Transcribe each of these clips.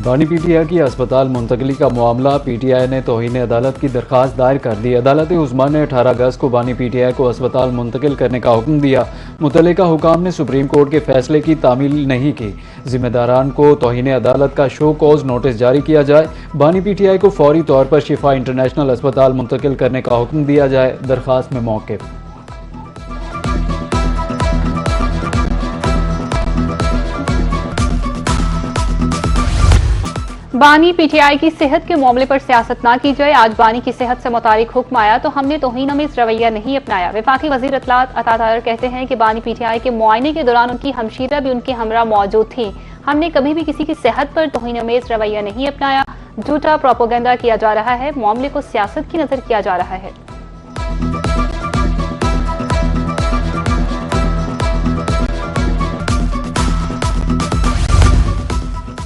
बानी पीटीआई की अस्पताल मुंतकली का मामला। पीटीआई ने तौहीन अदालत की दरख्वास्त दायर कर दी। अदालत उस्मा ने 18 अगस्त को बानी पीटीआई को अस्पताल मुंतकिल करने का हुक्म दिया। मुतल्लिका हुकाम ने सुप्रीम कोर्ट के फैसले की तामील नहीं की। जिम्मेदारान को तौहीन अदालत का शो कॉज नोटिस जारी किया जाए। बानी पीटीआई को फौरी तौर पर शिफा इंटरनेशनल अस्पताल मुंतकिल करने का हुक्म दिया जाए। दरख्वास्त में मौक़िफ़। बानी पीटीआई की सेहत के मामले पर सियासत ना की जाए। आज बानी की सेहत से मुतालिक हुक्म आया तो हमने तौहीन-आमेज़ रवैया नहीं अपनाया। वफाकी वज़ीर इत्तलात अता ताहिर कहते हैं कि बानी पीटीआई के मुआयने के दौरान उनकी हमशीरा भी उनके हमरा मौजूद थी। हमने कभी भी किसी की सेहत पर तौहीन-आमेज़ रवैया नहीं अपनाया। झूठा प्रोपेगेंडा किया जा रहा है। मामले को सियासत की नजर किया जा रहा है।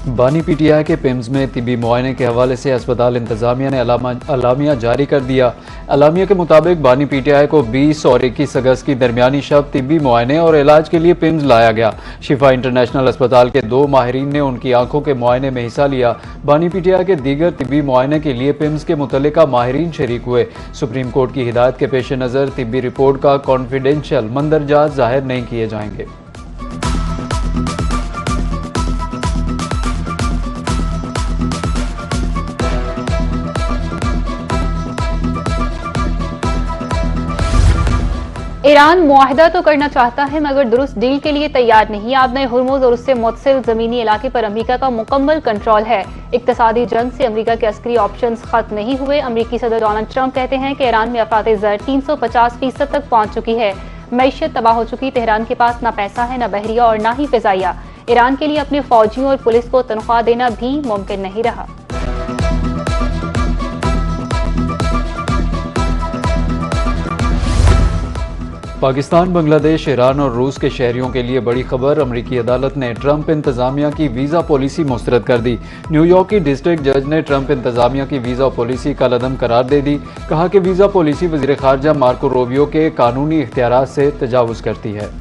बानी पीटीआई के पिम्स में तिबी मुआयने के हवाले से अस्पताल इंतजामिया ने अलामिया जारी कर दिया। अलामिया के मुताबिक बानी पीटीआई को 20 और 21 अगस्त की दरमियानी शब तिबी मुआयने और इलाज के लिए पिम्स लाया गया। शिफा इंटरनेशनल अस्पताल के 2 माहिरीन ने उनकी आंखों के मुआयने में हिस्सा लिया। बानी पीटीआई के दीगर तिबी मुआयने के लिए पिम्स के मुतल्लिका माहिरीन शरीक हुए। सुप्रीम कोर्ट की हिदायत के पेश नज़र तिबी रिपोर्ट का कॉन्फिडेंशियल मंदरजात जाहिर नहीं किए जाएंगे। ईरान मुआहिदा तो करना चाहता है मगर दुरुस्त डील के लिए तैयार नहीं। आबने हुर्मुज और उससे मुत्तसिल जमीनी इलाके पर अमेरिका का मुकम्मल कंट्रोल है। इक्तसादी जंग से अमेरिका के अस्करी ऑप्शंस खत्म नहीं हुए। अमेरिकी सदर डोनाल्ड ट्रंप कहते हैं कि ईरान में अफरात-ए-ज़र 350% तक पहुंच चुकी है। मईशत तबाह हो चुकी। तेहरान के पास ना पैसा है, ना बहरिया और ना ही फिजाइया। ईरान के लिए अपने फौजियों और पुलिस को तनख्वाह देना भी मुमकिन नहीं रहा। पाकिस्तान, बांग्लादेश, ईरान और रूस के शहरियों के लिए बड़ी खबर। अमरीकी अदालत ने ट्रंप इंतजामिया की वीज़ा पॉलिसी मुस्तरद कर दी। न्यूयॉर्क की डिस्ट्रिक्ट जज ने ट्रंप इंतजामिया की वीज़ा पॉलिसी कलअदम करार दे दी। कहा कि वीज़ा पॉलिसी वज़ीर ख़ारजा मार्को रूबियो के कानूनी इख्तियारात से तजावुज़ करती है।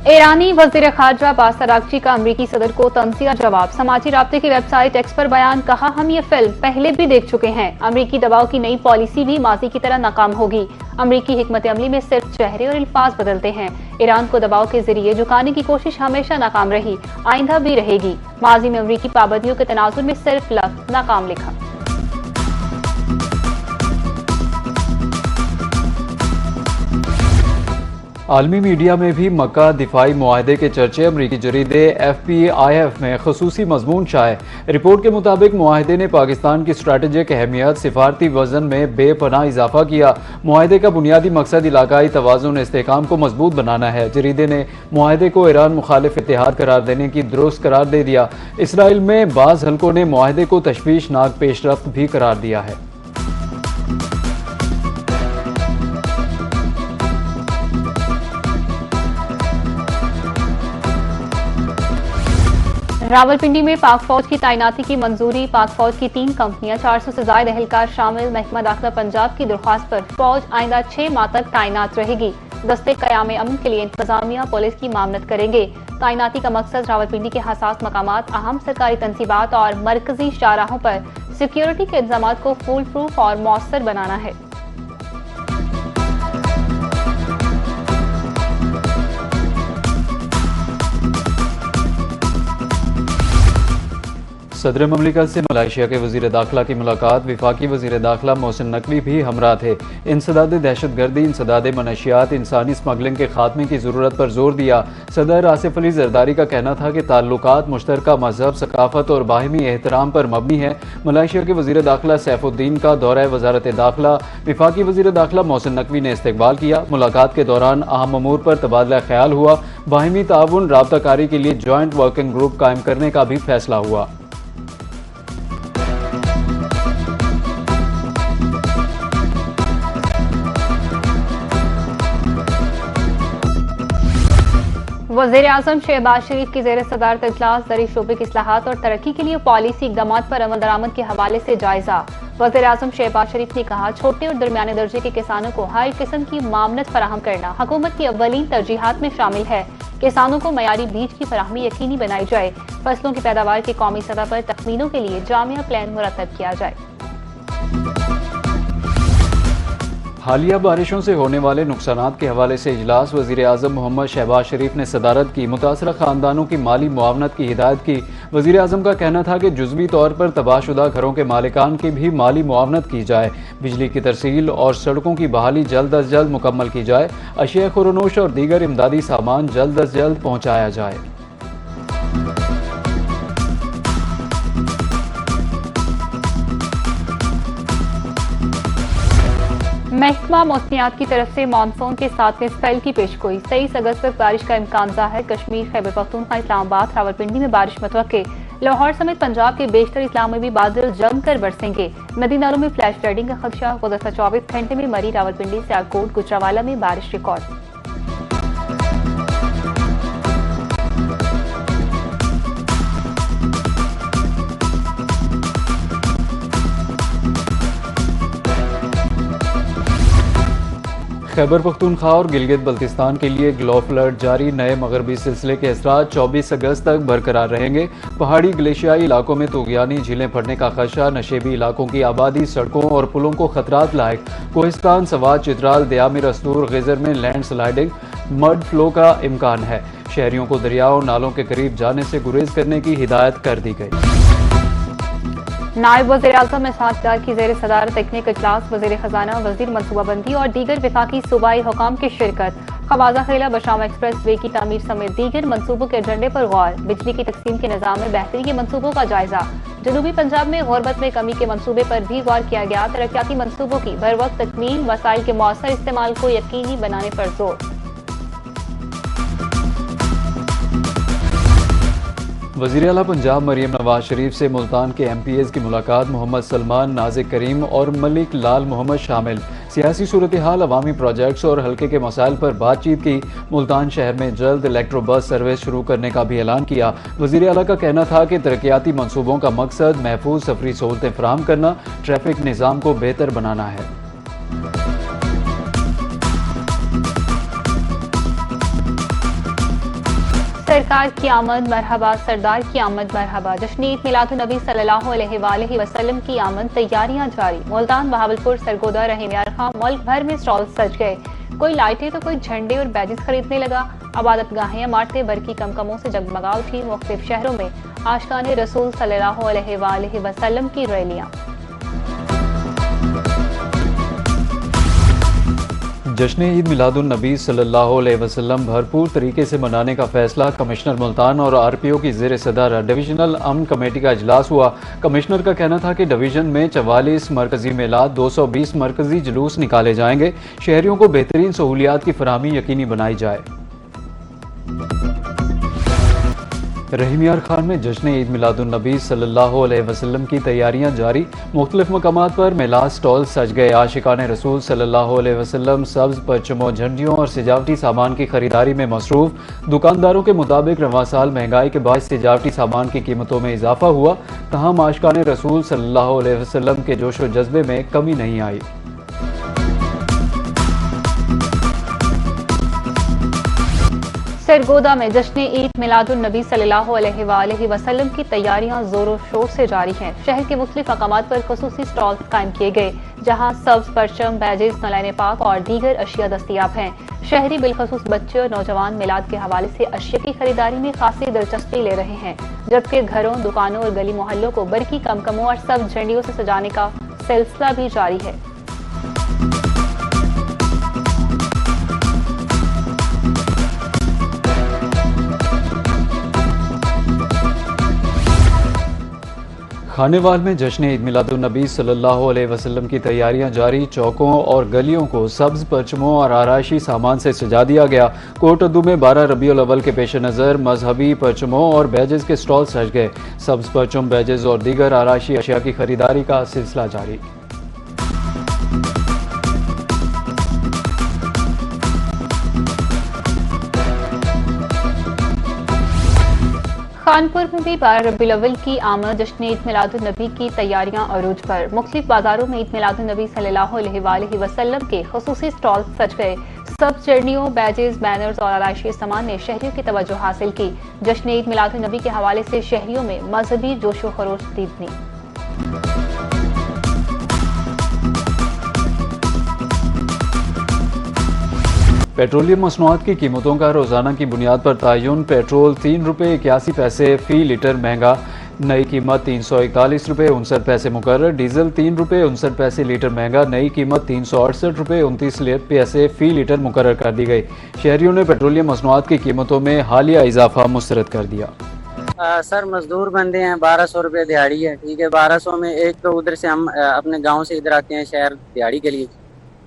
ईरानी वज़ीर ख़ारजा अब्बास अराग़ची का अमरीकी सदर को तंज़िया जवाब। समाजी राब्ते की वेबसाइट एक्स पर बयान। कहा, हम ये फिल्म पहले भी देख चुके हैं। अमरीकी दबाव की नई पॉलिसी भी माजी की तरह नाकाम होगी। अमरीकी हिकमत अमली में सिर्फ चेहरे और अल्फाज बदलते हैं। ईरान को दबाव के जरिए झुकाने की कोशिश हमेशा नाकाम रही, आइंदा भी रहेगी। माजी में अमरीकी पाबंदियों के तनाजुर में सिर्फ लफ्ज़ नाकाम लिखा। आलमी मीडिया में भी मक्का दिफाई मुआहदे के चर्चे। अमरीकी जरीदे FPIF में खसूसी मजमून शाये। रिपोर्ट के मुताबिक मुआहदे ने पाकिस्तान की स्ट्रेटेजिक अहमियत, सिफारती वजन में बेपनाह इजाफा किया। मुआहदे का बुनियादी मकसद इलाकाई तवाज़ुन इस्तेहकाम को मजबूत बनाना है। जरीदे ने मुआहदे को ईरान मुखालिफ इत्तेहाद करार देने की दुरुस्त करार दे दिया। इसराइल में बाज़ हलकों ने मुआहदे को तशवीशनाक पेशरफ्त भी करार दिया है। रावलपिंडी में पाक फौज की तैनाती की मंजूरी। पाक फौज की 3 कंपनियां, 400 से ज्यादा एहलकार शामिल। महकमा दाखिला पंजाब की दरख्वास्त पर फौज आइंदा 6 माह तक तैनात रहेगी। दस्ते क़याम अमन के लिए इंतजामिया पुलिस की मामनत करेंगे। तैनाती का मकसद रावलपिंडी के हसास मकामात, अहम सरकारी तंसीबात और मरकजी शाहराहों पर सिक्योरिटी के इंतजाम को फूल प्रूफ और मौसर बनाना है। सदर ममलिकत से मलेशिया के वज़ीर दाखिला की मुलाकात। वफाकी वज़ीर दाखिला मोहसिन नकवी भी हमरा थे। इंसदाद दहशतगर्दी, इंसदाद मनशियात, इंसानी स्मगलिंग के खात्मे की ज़रूरत पर जोर दिया। सदर आसिफ अली जरदारी का कहना था कि ताल्लुकात मुश्तरका मजहब, सकाफत और बाहिमी एहतराम पर मबनी है। मलेशिया के वज़ीर दाखिला सैफुद्दीन का दौरा वज़ारत दाखिला। वफाकी वज़ीर दाखिला मोहसिन नकवी ने इस्तकबाल किया। मुलाकात के दौरान अहम अमूर पर तबादला ख्याल हुआ। बाहिमी ताउन राबताकारी के लिए जॉइंट वर्किंग ग्रुप कायम करने का भी फैसला हुआ। वज़ीर-ए-आज़म शहबाज शरीफ की ज़ेर सदारत इजलास ज़री शोबे की इस्लाहात और तरक्की के लिए पॉलिसी इक़दाम पर अमल दरामद के हवाले से जायजा। वज़ीर-ए-आज़म शहबाज शरीफ ने कहा, छोटे और दरमियाने दर्जे के किसानों को हर किस्म की मामनत फराहम करना हुकूमत की अव्वलीन तरजीहात में शामिल है। किसानों को मयारी बीज की फराहमी यकीनी बनाई जाए। फसलों की पैदावार की कौमी सतह पर तखमीनों के लिए जामिया प्लान मुरतब किया जाए। हालिया बारिशों से होने वाले नुकसानात के हवाले से इजलास वज़ीर-ए-आज़म मोहम्मद शहबाज शरीफ ने सदारत की। मुतासरा ख़ानदानों की माली मुआवनत की हिदायत की। वज़ीर-ए-आज़म का कहना था कि जुज़वी तौर पर तबाहशुदा घरों के मालिकान की भी माली मुआवनत की जाए। बिजली की तरसील और सड़कों की बहाली जल्द अज जल्द मुकम्मल की जाए। अशिया खुरनोश और दीगर इमदादी सामान जल्द अज जल्द पहुँचाया जाए। महकमा मौसमियात की तरफ से मानसून के 7वें स्पेल की पेशगोई। 23 अगस्त तक बारिश का इम्कान ज़ाहिर। कश्मीर, खैबर पख्तूनख्वा, इस्लामाबाद, रावलपिंडी में बारिश मुतवक्के। लाहौर समेत पंजाब के बेशतर इस्लाम में भी बादल जमकर बरसेंगे। नदी नालों में फ्लैश फ्लडिंग का खदशा। गुज़श्ता 24 घंटे में मरी, रावलपिंडी, सियालकोट, गुजरावाला में बारिश रिकॉर्ड। खैबर पख्तूनख्वा और गिलगित बल्तिस्तान के लिए ग्लोफ अलर्ट जारी। नए मगरबी सिलसिले के असरात 24 अगस्त तक बरकरार रहेंगे। पहाड़ी ग्लेशियाई इलाकों में तूगियानी झीलें फटने का खदशा। नशेबी इलाकों की आबादी, सड़कों और पुलों को खतरात लायक। कोहिस्तान, सवात, चित्राल, दयामिर, अस्तूर, गिजर में लैंड स्लाइडिंग, मड फ्लो का इम्कान है। शहरियों को दरियाओं नालों के करीब जाने से गुरेज करने की हिदायत कर दी गई। नायब वज़ीर-ए-आज़म इसहाक़ डार की ज़ेर सदारत तकनीक इजलास। वज़ीर खजाना, वज़ीर मनसूबाबंदी और दीगर विफाकी सूबाई हुकाम की शिरकत। खवाजा खेला बशामा एक्सप्रेस वे की तामीर समेत दीगर मनसूबों के एजेंडे पर गौर। बिजली की तकसीम के निज़ाम में बेहतरी के मनसूबों का जायजा। जनूबी पंजाब में गुर्बत में कमी के मनसूबे पर भी गौर किया गया। तरक्याती मनसूबों की बर वक्त तकमील, वसाइल के मौसर इस्तेमाल को यकीनी बनाने पर जोर। वज़ीर आला पंजाब मरियम नवाज शरीफ से मुल्तान के MPs की मुलाकात। मोहम्मद सलमान, नाजिक करीम और मलिक लाल मोहम्मद शामिल। सियासी सूरत हाल, अवामी प्रोजेक्ट्स और हल्के के मसाइल पर बातचीत की। मुल्तान शहर में जल्द इलेक्ट्रो बस सर्विस शुरू करने का भी ऐलान किया। वज़ीर आला का कहना था कि तरक्याती मनसूबों का मकसद महफूज सफरी सहूलतें फराहम करना, ट्रैफिक निज़ाम को बेहतर बनाना है। सरकार की आमद मरहबा, सरदार की आमद मरहबा। जश्न ईद मिलादुन्नबी सल्लल्लाहु अलैहि वसल्लम की आमद, तैयारियां जारी। मुल्तान, बहावलपुर, सरगोदा, रहीमयार खां, मुल्क भर में स्टॉल सज गए। कोई लाइटें तो कोई झंडे और बैजेस खरीदने लगा। अबादतगाहें इमारतें बरकी कमकमों से जगमगा उठी। मुख्तलिफ शहरों में आशिकाने रसूल सल्लल्लाहु अलैहि वसल्लम की रैलियां। जश्न ईद मिलादुन्नबी सल्लल्लाहु अलैहि वसल्लम भरपूर तरीके से मनाने का फैसला। कमिश्नर मुल्तान और RPO की ज़ेर सदारत डिवीजनल अमन कमेटी का इजलास हुआ। कमिश्नर का कहना था कि डिवीजन में 44 मरकजी मेलाद, 220 मरकजी जुलूस निकाले जाएंगे। शहरियों को बेहतरीन सहूलियात की फराहमी यकीनी बनाई जाए। रहीमयार खान में जश्न ईद मिलादुन्नबी सल्लल्लाहु अलैहि वसल्लम की तैयारियां जारी। मुख्तलिफ मकामात पर मेलाद स्टॉल सज गए। आशिकाने रसूल सल्लल्लाहु अलैहि वसल्लम सब्ज परचमों, झंडियों और सजावटी सामान की खरीदारी में मसरूफ। दुकानदारों के मुताबिक रवां साल महंगाई के बायस सजावटी सामान की कीमतों में इजाफा हुआ। तहम आशिकाने रसूल सल्लल्लाहु अलैहि वसल्लम के जोश व जज्बे में कमी नहीं आई। सरगोदा में जश्न ईद मिलादुन्नबी सल्लल्लाहु अलैहि वसल्लम की तैयारियां जोरों शोर से जारी हैं। शहर के मुख्तलिफ मकामात पर खुसूसी स्टॉल कायम किए गए, जहां सब्ज परचम, बैजेस, नलाने पाक और दीगर अशिया दस्तियाब हैं। शहरी बिलखसूस बच्चे और नौजवान मिलाद के हवाले से अशिया की खरीदारी में खासी दिलचस्पी ले रहे हैं, जबकि घरों, दुकानों और गली मोहल्लों को बरकी कमकमों और सब्ज झंडियों से सजाने का सिलसिला भी जारी है। खानेवाल में जश्न ईद मिलादुन्नबी सल्लल्लाहु अलैहि वसल्लम की तैयारियां जारी। चौकों और गलियों को सब्ज परचमों और आराइशी सामान से सजा दिया गया। कोटअद्दू में 12 रबीउल अव्वल के पेश नज़र मजहबी परचमों और बैजेस के स्टॉल सज गए। सब्ज परचम, बैजेस और दीगर आराइशी अशिया की खरीदारी का सिलसिला जारी। कानपुर में भी 12 रबीउल अव्वल की आमद, जश्न ईद मिलादुन्नबी की तैयारियां अरूज पर। मुख्तलिफ बाजारों में ईद मिलादुन्नबी सल्लल्लाहु अलैहि वसल्लम के खुसूसी स्टॉल सज गए। सब चटनियों, बैजेस, बैनर्स और आराइशी सामान ने शहरियों की तवज्जो हासिल की। जश्न ईद मिलाद नबी के हवाले से शहरियों में मजहबी जोशो खरोश दीदनी। पेट्रोलियम मसनूआत की कीमतों का रोज़ाना की बुनियाद पर तयन। पेट्रोल ₹3.81 फ़ी लीटर महंगा, नई कीमत ₹341.59 मुकर्रर। डीजल ₹3.59 लीटर महंगा, नई कीमत ₹368.29 फ़ी लीटर मुकर्रर कर दी गई। शहरियों ने पेट्रोलियम मसनूआत की कीमतों में हालिया इजाफा मुस्तरद कर दिया। सर मजदूर बंदे हैं, 1200 रुपये दिहाड़ी है। ठीक है, 1200 में एक तो उधर से हम अपने गांव से इधर आते हैं शहर दिहाड़ी के लिए,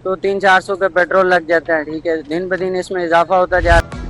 तो 300-400 का पेट्रोल लग जाता है। ठीक है, दिन ब दिन इसमें इजाफा होता जा रहा है।